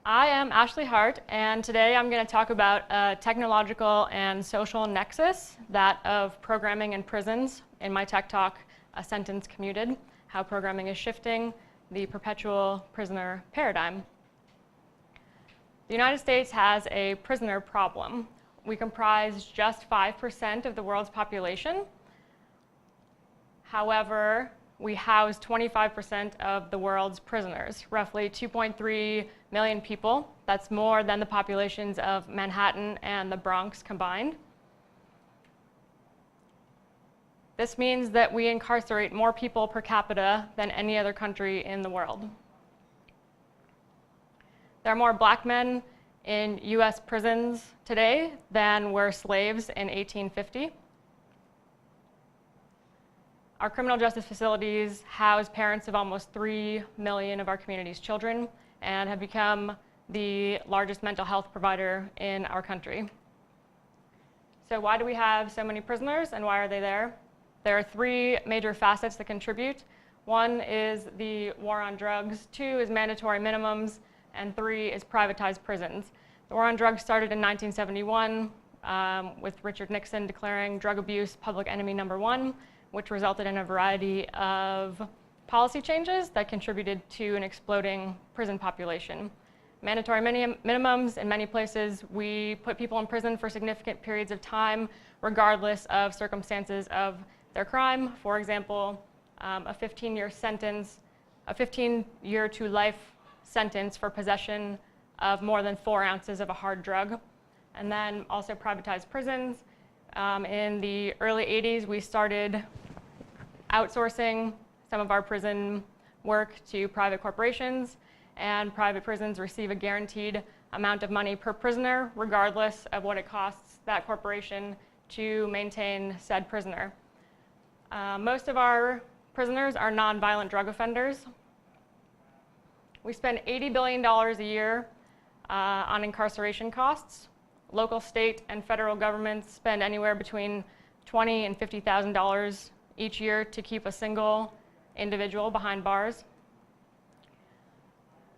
I am Ashley Hart, and today I'm going to talk about a technological and social nexus, that of programming in prisons. In my tech talk, A Sentence Commuted, how programming is shifting the perpetual prisoner paradigm. The United States has a prisoner problem. We comprise just 5% of the world's population. However, we house 25% of the world's prisoners, roughly 2.3 million people. That's more than the populations of Manhattan and the Bronx combined. This means that we incarcerate more people per capita than any other country in the world. There are more black men in US prisons today than were slaves in 1850. Our criminal justice facilities house parents of almost 3 million of our community's children and have become the largest mental health provider in our country. So why do we have so many prisoners and why are they there? There are 3 major facets that contribute. 1 is the war on drugs, 2 is mandatory minimums, and 3 is privatized prisons. The war on drugs started in 1971 with Richard Nixon declaring drug abuse public enemy #1, which resulted in a variety of policy changes that contributed to an exploding prison population. Mandatory minimums, in many places, we put people in prison for significant periods of time, regardless of circumstances of their crime. For example, a 15-year sentence, a 15-year to life sentence for possession of more than 4 ounces of a hard drug. And then also privatized prisons. In the early 80s, we started outsourcing some of our prison work to private corporations, and private prisons receive a guaranteed amount of money per prisoner, regardless of what it costs that corporation to maintain said prisoner. Most of our prisoners are nonviolent drug offenders. We spend $80 billion a year on incarceration costs. Local, state, and federal governments spend anywhere between $20,000 and $50,000 each year to keep a single individual behind bars.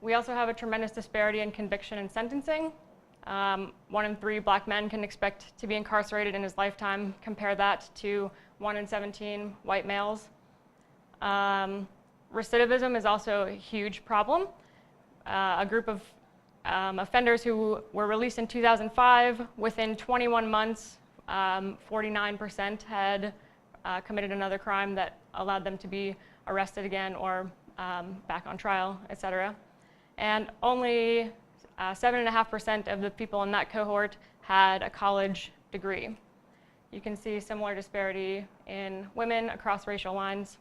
We also have a tremendous disparity in conviction and sentencing. 1 in 3 black men can expect to be incarcerated in his lifetime. Compare that to 1 in 17 white males. Recidivism is also a huge problem. A group of offenders who were released in 2005, within 21 months, 49% had committed another crime that allowed them to be arrested again or back on trial, etc. And only 7.5% of the people in that cohort had a college degree. You can see similar disparity in women across racial lines.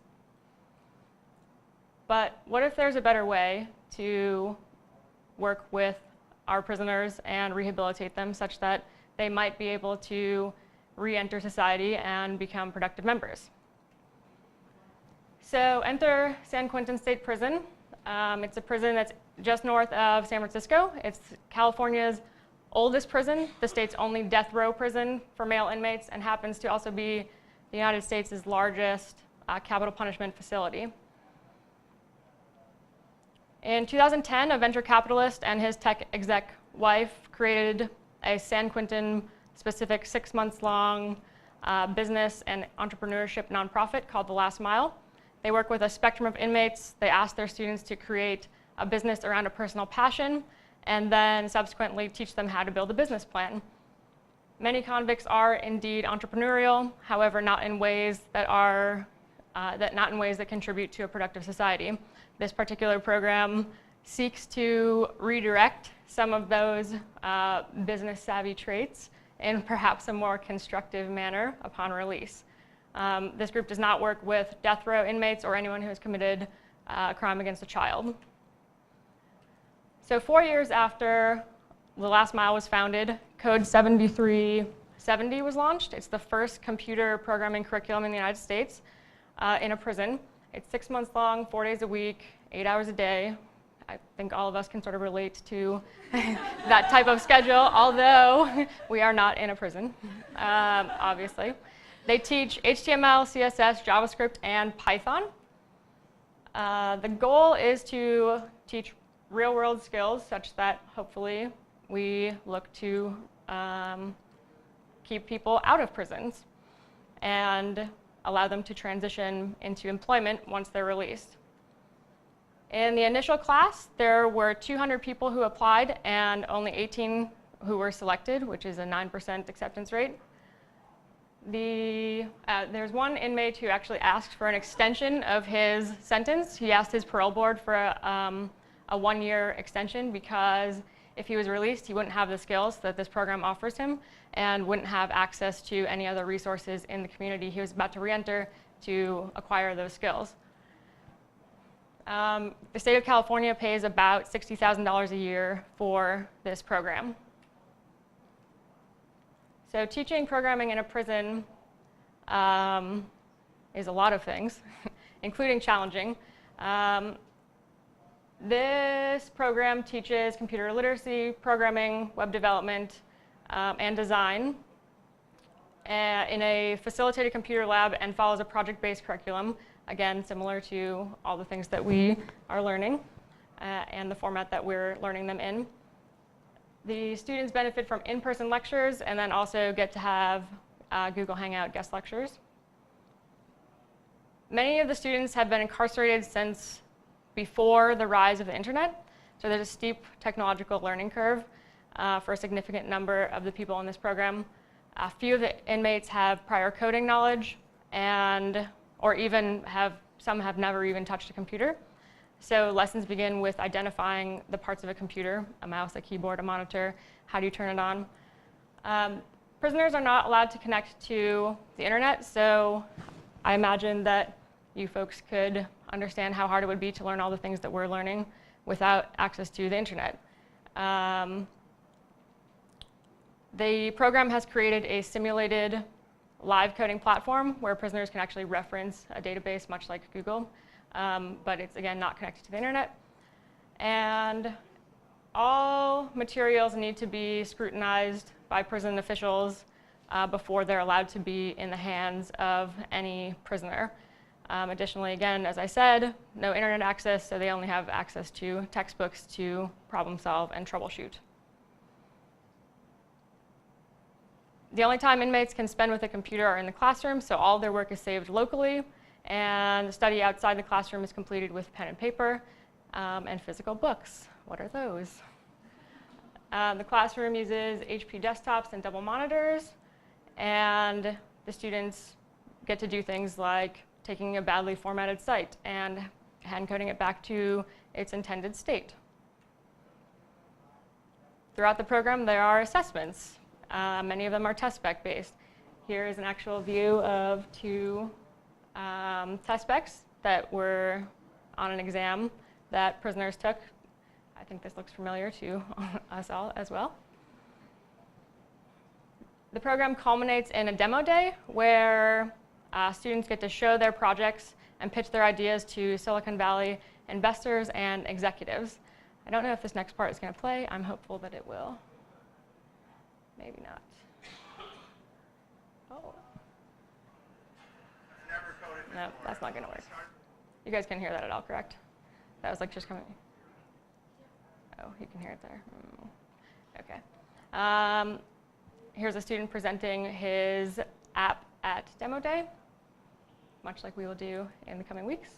But what if there's a better way to work with our prisoners and rehabilitate them such that they might be able to re-enter society and become productive members? So enter San Quentin State Prison. It's a prison that's just north of San Francisco. It's California's oldest prison, the state's only death row prison for male inmates, and happens to also be the United States' largest capital punishment facility. In 2010, a venture capitalist and his tech exec wife created a San Quentin-specific 6-month-long business and entrepreneurship nonprofit called The Last Mile. They work with a spectrum of inmates. They ask their students to create a business around a personal passion, and then subsequently teach them how to build a business plan. Many convicts are indeed entrepreneurial, however, not in ways that contribute to a productive society. This particular program seeks to redirect some of those business-savvy traits in perhaps a more constructive manner upon release. This group does not work with death row inmates or anyone who has committed a crime against a child. So 4 years after The Last Mile was founded, Code 7370 was launched. It's the first computer programming curriculum in the United States in a prison. It's 6 months long, 4 days a week, 8 hours a day. I think all of us can sort of relate to that type of schedule, although we are not in a prison, obviously. They teach HTML, CSS, JavaScript, and Python. The goal is to teach real-world skills such that hopefully we look to keep people out of prisons and allow them to transition into employment once they're released. In the initial class, there were 200 people who applied and only 18 who were selected, which is a 9% acceptance rate. There's one inmate who actually asked for an extension of his sentence. He asked his parole board for a one-year extension because if he was released, he wouldn't have the skills that this program offers him and wouldn't have access to any other resources in the community he was about to re-enter to acquire those skills. The state of California pays about $60,000 a year for this program. So teaching programming in a prison is a lot of things, including challenging. This program teaches computer literacy, programming, web development, and design in a facilitated computer lab and follows a project-based curriculum, again, similar to all the things that we are learning and the format that we're learning them in. The students benefit from in-person lectures and then also get to have Google Hangout guest lectures. Many of the students have been incarcerated since before the rise of the internet, so there's a steep technological learning curve for a significant number of the people in this program. A few of the inmates have prior coding knowledge or even some have never even touched a computer. So lessons begin with identifying the parts of a computer, a mouse, a keyboard, a monitor, how do you turn it on. Prisoners are not allowed to connect to the internet, so I imagine that you folks could understand how hard it would be to learn all the things that we're learning without access to the internet. The program has created a simulated live coding platform where prisoners can actually reference a database much like Google, but it's, again, not connected to the internet. And all materials need to be scrutinized by prison officials before they're allowed to be in the hands of any prisoner. Additionally, again, as I said, no internet access, so they only have access to textbooks to problem solve and troubleshoot. The only time inmates can spend with a computer are in the classroom, so all their work is saved locally, and study outside the classroom is completed with pen and paper and physical books. What are those? The classroom uses HP desktops and double monitors, and the students get to do things like taking a badly formatted site and hand coding it back to its intended state. Throughout the program, there are assessments. Many of them are test spec based. Here is an actual view of two test specs that were on an exam that prisoners took. I think this looks familiar to us all as well. The program culminates in a demo day where students get to show their projects and pitch their ideas to Silicon Valley investors and executives. I don't know if this next part is going to play. I'm hopeful that it will. Maybe not. Oh. No, that's not going to work. You guys can hear that at all, correct? That was like just coming. Oh, you can hear it there. Okay. Here's a student presenting his app at Demo Day, much like we will do in the coming weeks.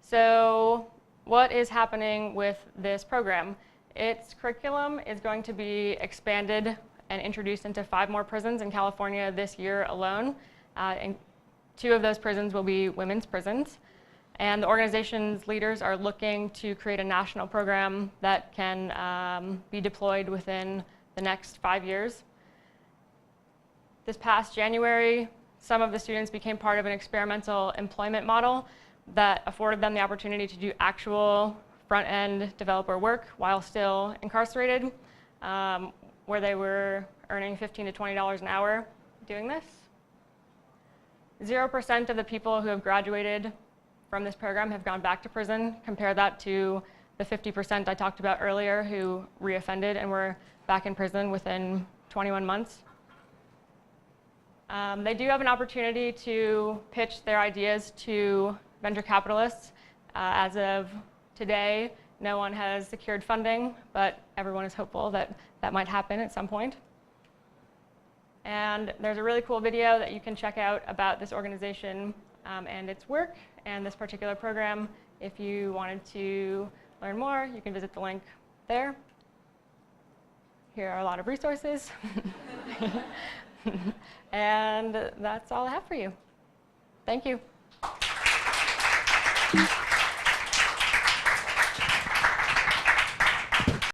So what is happening with this program? Its curriculum is going to be expanded and introduced into 5 more prisons in California this year alone. And 2 of those prisons will be women's prisons. And the organization's leaders are looking to create a national program that can be deployed within the next 5 years. This past January, some of the students became part of an experimental employment model that afforded them the opportunity to do actual front-end developer work while still incarcerated, where they were earning $15 to $20 an hour doing this. 0% of the people who have graduated from this program have gone back to prison. Compare that to the 50% I talked about earlier who reoffended and were back in prison within 21 months. They do have an opportunity to pitch their ideas to venture capitalists As of today, no one has secured funding, but everyone is hopeful that that might happen at some point. And there's a really cool video that you can check out about this organization and its work and this particular program. If you wanted to learn more, you can visit the link there. Here are a lot of resources. And that's all I have for you. Thank you.